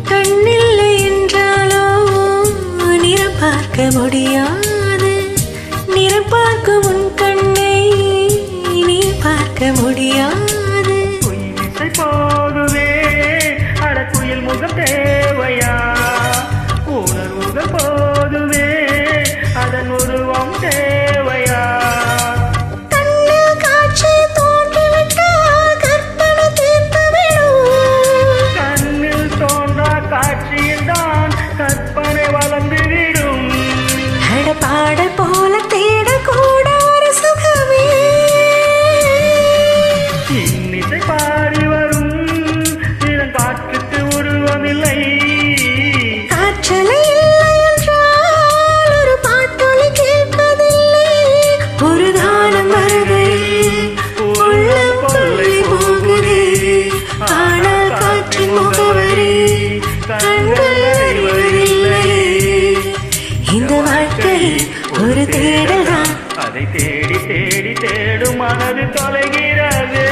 கண்ணில்லை என்றாலோ நிறம் பார்க்க முடியாது, நிறம் பார்க்கும் உன் கண்ணை நீ பார்க்க முடியாது. குயிலிசை போதுவே அட குயில் முகம் தேவையா, உணர்வுகள் போதுவே அதன் உருவம் தேவையா. கண்ணில் காட்சி தோன்றிவிட்டால் கற்பனை தீர்த்துவிடும், கண்ணில் தோன்றா காட்சியில் தான் கற்பனை வளர்ந்துவிடும். அட பாடல் போல தேடக்கூட ஒரு சுகமே, இன்னிசை பாடி வரும் இதன் காற்றுக்கு உருவமில்லை. காற்றலை இல்லை என்றால் ஒரு பாட்டொலி கேட்பதில்லை. ஒரு தானம் வருகையில் உள்ளம் கொள்ளை போகுதே, ஆனால் காற்றின் முகவரி கண்கள் அறிவதில்லை. இந்த வாழ்க்கை ஒரு தேடல் தான், அதை தேடி தேடி தேடும் மனது தொலைகிறது.